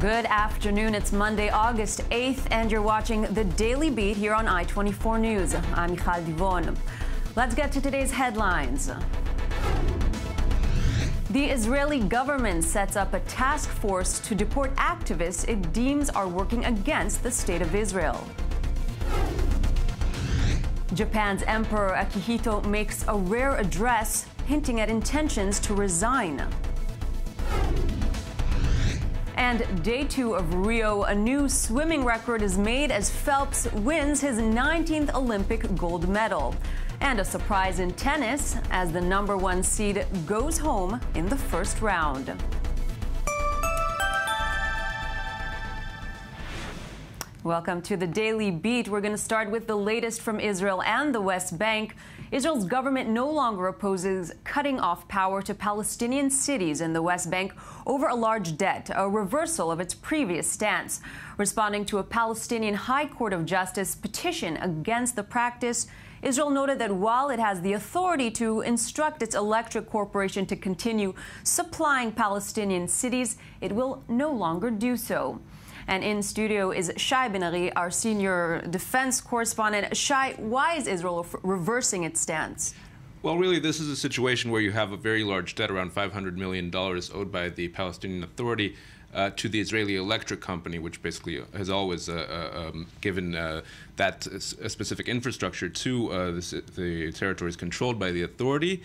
Good afternoon. It's Monday, August 8th, and you're watching The Daily Beat here on i24 News. I'm i24news. Let's get to today's headlines. The Israeli government sets up a task force to deport activists it deems are working against the state of Israel. Japan's Emperor Akihito makes a rare address hinting at intentions to resign. And day 2 of Rio, a new swimming record is made as Phelps wins his 19th Olympic gold medal. And a surprise in tennis as the #1 seed goes home in the first round. Welcome to the Daily Beat. We're going to start with the latest from Israel and the West Bank. Israel's government no longer opposes cutting off power to Palestinian cities in the West Bank over a large debt, a reversal of its previous stance. Responding to a Palestinian High Court of Justice petition against the practice, Israel noted that while it has the authority to instruct its electric corporation to continue supplying Palestinian cities, it will no longer do so. And in studio is Shai Ben-Ari, our senior defense correspondent. Shai, why is Israel reversing its stance? Well, really, this is a situation where you have a very large debt, around $500 million owed by the Palestinian Authority to the Israeli Electric Company, which basically has always given that specific infrastructure to the territories controlled by the authority.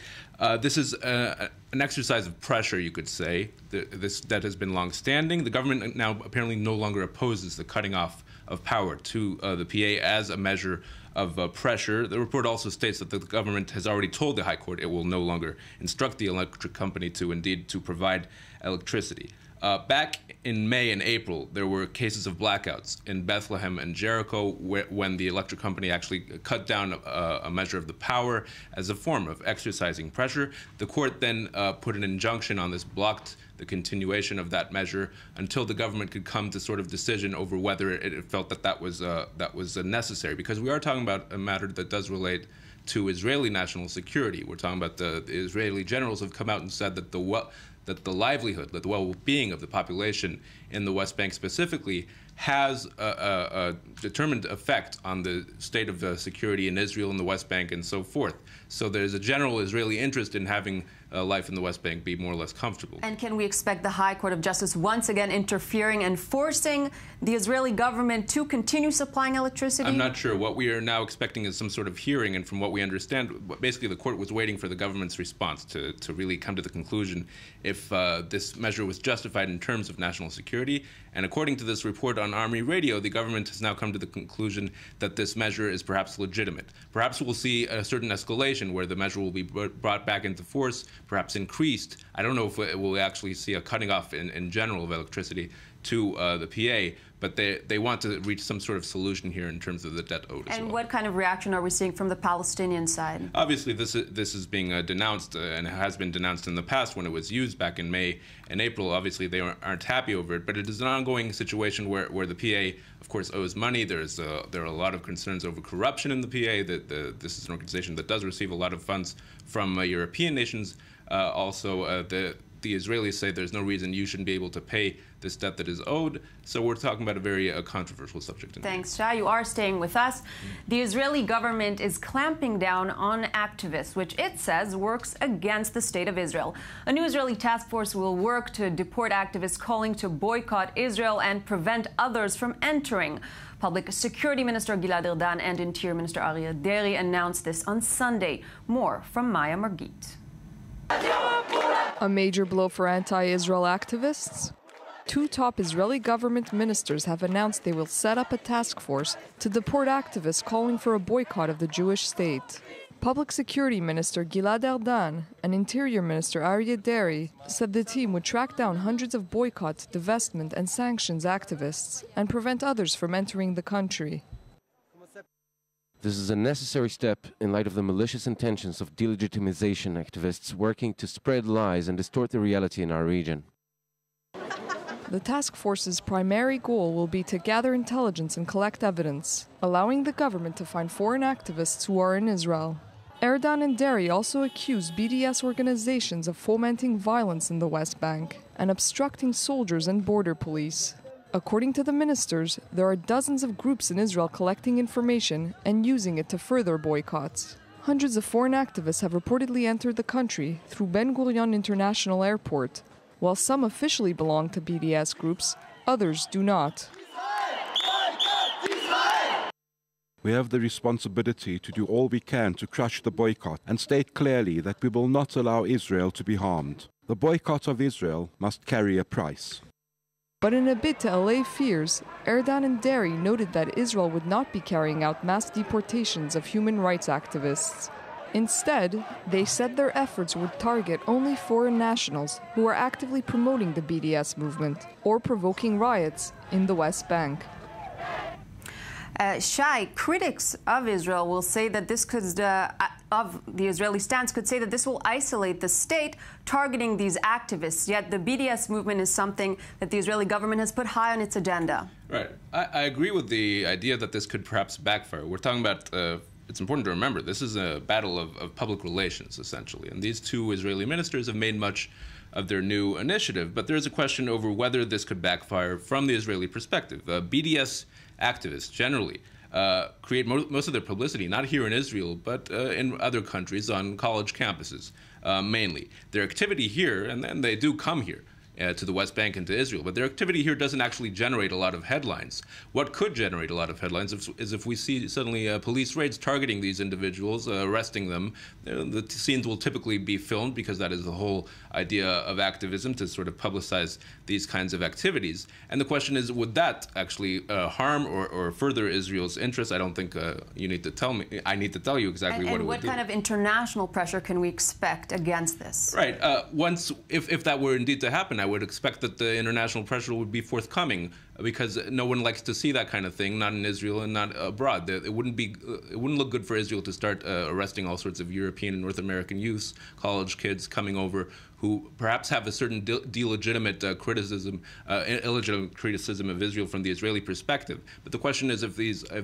This is an exercise of pressure, you could say. This debt has been long-standing. The government now apparently no longer opposes the cutting off of power to the PA as a measure of pressure. The report also states that the government has already told the High Court it will no longer instruct the electric company to provide electricity. Back in May and April, there were cases of blackouts in Bethlehem and Jericho when the electric company actually cut down a measure of the power as a form of exercising pressure. The court then put an injunction on this, blocked the continuation of that measure until the government could come to sort of decision over whether it felt that was necessary. Because we are talking about a matter that does relate to Israeli national security. We're talking about the Israeli generals have come out and said that the livelihood, that the well-being of the population in the West Bank specifically has a determined effect on the state of security in Israel and the West Bank and so forth. So there's a general Israeli interest in having life in the West Bank be more or less comfortable. And can we expect the High Court of Justice once again interfering and forcing the Israeli government to continue supplying electricity? I'm not sure. What we are now expecting is some sort of hearing, and from what we understand, basically the court was waiting for the government's response to really come to the conclusion if this measure was justified in terms of national security. And according to this report on Army Radio, the government has now come to the conclusion that this measure is perhaps legitimate. Perhaps we'll see a certain escalation where the measure will be brought back into force, perhaps increased. I don't know if we'll actually see a cutting off in general of electricity to the PA, but they want to reach some sort of solution here in terms of the debt owed as well. And what kind of reaction are we seeing from the Palestinian side? Obviously, this is being denounced, and it has been denounced in the past when it was used back in May and April. Obviously, they aren't happy over it, but it is an ongoing situation where the PA, of course, owes money. There are a lot of concerns over corruption in the PA. This is an organization that does receive a lot of funds from European nations. The Israelis say there's no reason you shouldn't be able to pay this debt that is owed. So we're talking about a very controversial subject. Thanks, Shai. You are staying with us. The Israeli government is clamping down on activists, which it says works against the state of Israel. A new Israeli task force will work to deport activists calling to boycott Israel and prevent others from entering. Public Security Minister Gilad Erdan and Interior Minister Aryeh Deri announced this on Sunday. More from Maya Margit. A major blow for anti-Israel activists? 2 top Israeli government ministers have announced they will set up a task force to deport activists calling for a boycott of the Jewish state. Public Security Minister Gilad Erdan and Interior Minister Aryeh Deri said the team would track down hundreds of boycott, divestment and sanctions activists and prevent others from entering the country. This is a necessary step in light of the malicious intentions of delegitimization activists working to spread lies and distort the reality in our region. The task force's primary goal will be to gather intelligence and collect evidence, allowing the government to find foreign activists who are in Israel. Erdan and Deri also accused BDS organizations of fomenting violence in the West Bank and obstructing soldiers and border police. According to the ministers, there are dozens of groups in Israel collecting information and using it to further boycotts. Hundreds of foreign activists have reportedly entered the country through Ben Gurion International Airport. While some officially belong to BDS groups, others do not. We have the responsibility to do all we can to crush the boycott and state clearly that we will not allow Israel to be harmed. The boycott of Israel must carry a price. But in a bid to allay fears, Erdan and Derry noted that Israel would not be carrying out mass deportations of human rights activists. Instead, they said their efforts would target only foreign nationals who are actively promoting the BDS movement or provoking riots in the West Bank. Shai, critics of Israel will say that this could, of the Israeli stance, could say that this will isolate the state, targeting these activists. Yet the BDS movement is something that the Israeli government has put high on its agenda. Right. I agree with the idea that this could perhaps backfire. We're talking about, it's important to remember, this is a battle of public relations, essentially. And these two Israeli ministers have made much of their new initiative. But there's a question over whether this could backfire from the Israeli perspective. BDS activists generally create most of their publicity, not here in Israel, but in other countries on college campuses, mainly. Their activity here, and then they do come here to the West Bank and to Israel, but their activity here doesn't actually generate a lot of headlines. What could generate a lot of headlines is if we see suddenly police raids targeting these individuals, arresting them. The scenes will typically be filmed because that is the whole idea of activism, to sort of publicize these kinds of activities. And the question is, would that actually harm or further Israel's interests? I don't think you need to tell me. I need to tell you exactly what it would do. And what kind of international pressure can we expect against this? Right. If that were indeed to happen, I would expect that the international pressure would be forthcoming, because no one likes to see that kind of thing, not in Israel and not abroad. It wouldn't look good for Israel to start arresting all sorts of European and North American youths, college kids coming over, who perhaps have a certain illegitimate criticism of Israel from the Israeli perspective. But the question is if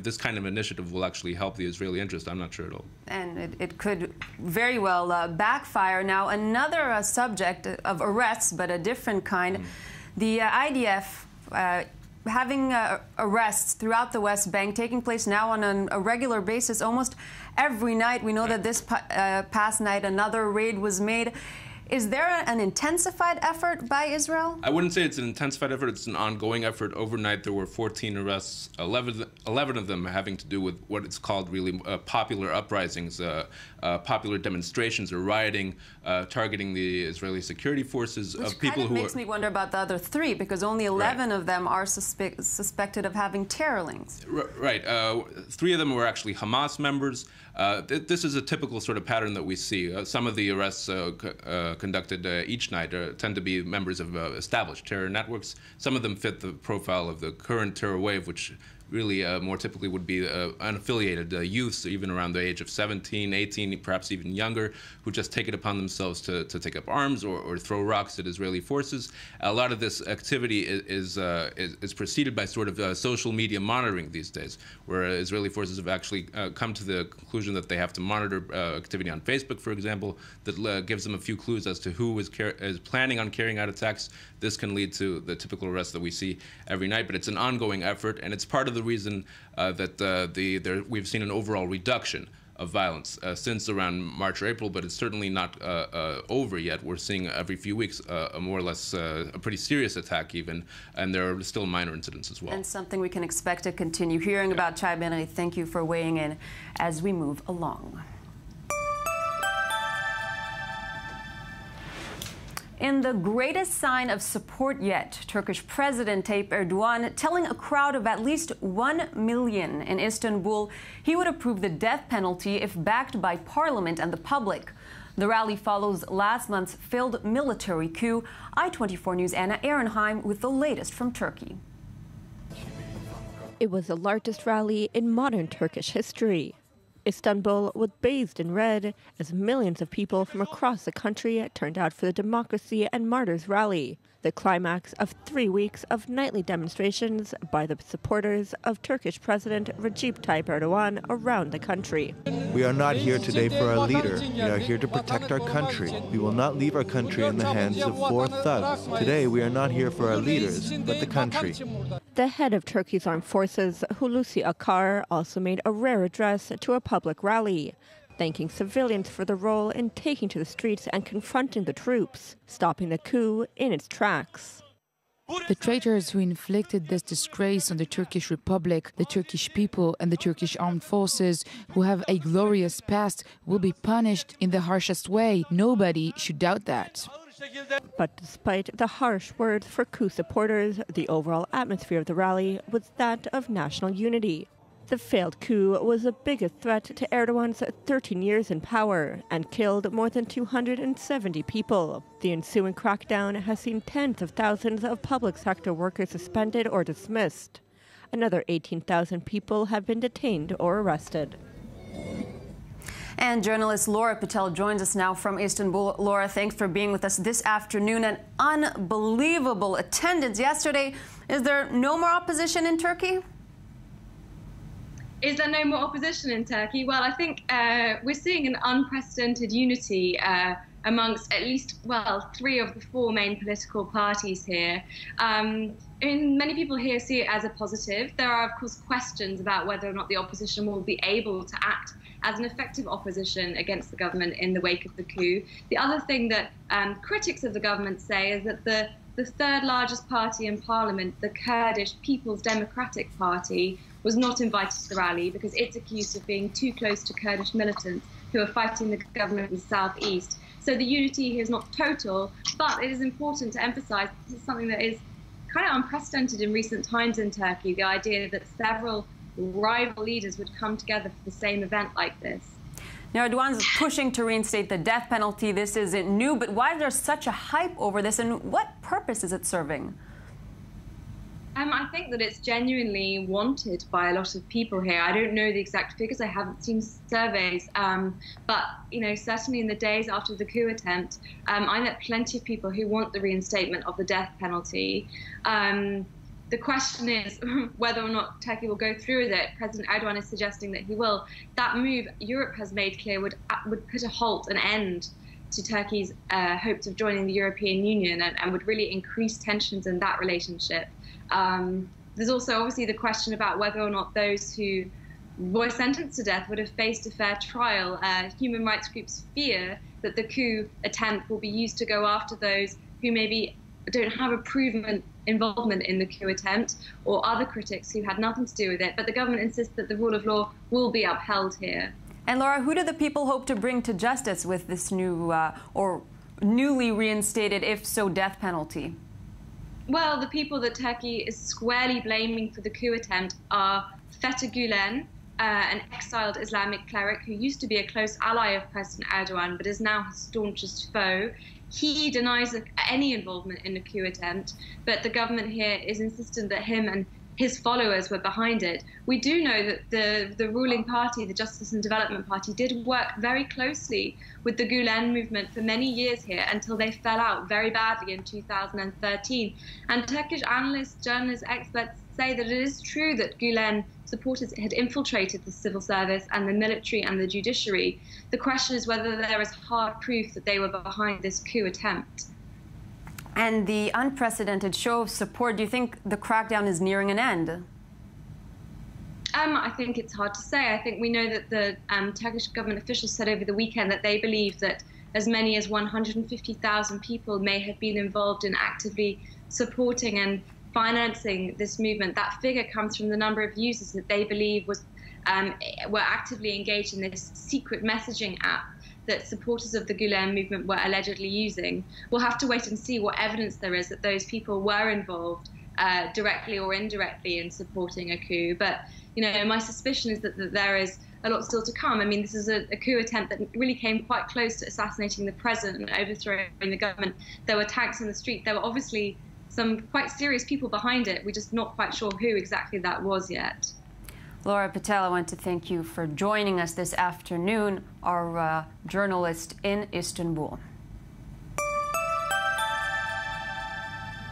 this kind of initiative will actually help the Israeli interest. I'm not sure at all. And it could very well backfire. Now, another subject of arrests, but a different kind. The IDF having arrests throughout the West Bank, taking place now on a regular basis, almost every night. We know that this past night another raid was made. Is there an intensified effort by Israel? I wouldn't say it's an intensified effort. It's an ongoing effort. Overnight, there were 14 arrests, 11 of them having to do with what it's called really popular uprisings, popular demonstrations or rioting, targeting the Israeli security forces. Which of people kind of makes me wonder about the other 3, because only 11 of them are suspected of having terror links. Right. 3 of them were actually Hamas members. This is a typical sort of pattern that we see. Some of the arrests conducted each night tend to be members of established terror networks. Some of them fit the profile of the current terror wave, which really more typically would be unaffiliated youths, even around the age of 17, 18, perhaps even younger, who just take it upon themselves to take up arms or throw rocks at Israeli forces. A lot of this activity is preceded by sort of social media monitoring these days, where Israeli forces have actually come to the conclusion that they have to monitor activity on Facebook, for example, that gives them a few clues as to who is planning on carrying out attacks. This can lead to the typical arrests that we see every night, but it's an ongoing effort, and it's part of the reason that we've seen an overall reduction of violence since around March or April, but it's certainly not over yet. We're seeing every few weeks a more or less a pretty serious attack even, and there are still minor incidents as well. And something we can expect to continue hearing about. Shai Ben-Ari, thank you for weighing in as we move along. In the greatest sign of support yet, Turkish President Tayyip Erdogan telling a crowd of at least 1 million in Istanbul he would approve the death penalty if backed by parliament and the public. The rally follows last month's failed military coup. I24 News' Anna Ehrenheim with the latest from Turkey. It was the largest rally in modern Turkish history. Istanbul was bathed in red as millions of people from across the country turned out for the Democracy and Martyrs rally. the climax of 3 weeks of nightly demonstrations by the supporters of Turkish President Recep Tayyip Erdogan around the country. We are not here today for our leader. We are here to protect our country. We will not leave our country in the hands of 4 thugs. Today, we are not here for our leaders, but the country. The head of Turkey's armed forces, Hulusi Akar, also made a rare address to a public rally, thanking civilians for the role in taking to the streets and confronting the troops, stopping the coup in its tracks. The traitors who inflicted this disgrace on the Turkish Republic, the Turkish people and the Turkish armed forces, who have a glorious past, will be punished in the harshest way. Nobody should doubt that. But despite the harsh words for coup supporters, the overall atmosphere of the rally was that of national unity. The failed coup was the biggest threat to Erdogan's 13 years in power and killed more than 270 people. The ensuing crackdown has seen tens of thousands of public sector workers suspended or dismissed. Another 18,000 people have been detained or arrested. And journalist Laura Patel joins us now from Istanbul. Laura, thanks for being with us this afternoon. An unbelievable attendance yesterday. Is there no more opposition in Turkey? Is there no more opposition in Turkey? Well, I think we're seeing an unprecedented unity amongst at least, well, 3 of the 4 main political parties here. Many people here see it as a positive. There are, of course, questions about whether or not the opposition will be able to act as an effective opposition against the government in the wake of the coup. The other thing that critics of the government say is that the 3rd largest party in parliament, the Kurdish People's Democratic Party, was not invited to the rally because it's accused of being too close to Kurdish militants who are fighting the government in the southeast. So the unity here is not total, but it is important to emphasize this is something that is kind of unprecedented in recent times in Turkey, the idea that several rival leaders would come together for the same event like this. Now, Erdogan's pushing to reinstate the death penalty. This isn't new, but why is there such a hype over this, and what purpose is it serving? I think that it's genuinely wanted by a lot of people here. I don't know the exact figures. I haven't seen surveys. But, certainly in the days after the coup attempt, I met plenty of people who want the reinstatement of the death penalty. The question is whether or not Turkey will go through with it. President Erdogan is suggesting that he will. That move, Europe has made clear, would put a halt, an end to Turkey's hopes of joining the European Union and would really increase tensions in that relationship. There's also obviously the question about whether or not those who were sentenced to death would have faced a fair trial. Human rights groups fear that the coup attempt will be used to go after those who maybe don't have a proven involvement in the coup attempt, or other critics who had nothing to do with it. But the government insists that the rule of law will be upheld here. And Laura, who do the people hope to bring to justice with this new or newly reinstated, if so, death penalty? Well, the people that Turkey is squarely blaming for the coup attempt are Fethullah Gulen, an exiled Islamic cleric who used to be a close ally of President Erdogan, but is now his staunchest foe. He denies any involvement in the coup attempt, but the government here is insistent that him and his followers were behind it. We do know that the ruling party, the Justice and Development Party, did work very closely with the Gulen movement for many years here until they fell out very badly in 2013. And Turkish analysts, journalists, experts say that it is true that Gulen supporters had infiltrated the civil service and the military and the judiciary. The question is whether there is hard proof that they were behind this coup attempt. And the unprecedented show of support, do you think the crackdown is nearing an end? I think it's hard to say. I think we know that the Turkish government officials said over the weekend that they believe that as many as 150,000 people may have been involved in actively supporting and financing this movement. That figure comes from the number of users that they believe were actively engaged in this secret messaging app that supporters of the Gulen movement were allegedly using. We'll have to wait and see what evidence there is that those people were involved directly or indirectly in supporting a coup. But, my suspicion is that there is a lot still to come. I mean, this is a coup attempt that really came quite close to assassinating the president and overthrowing the government. There were tanks in the street. There were obviously some quite serious people behind it. We're just not quite sure who exactly that was yet. Laura Patel, I want to thank you for joining us this afternoon, our journalist in Istanbul.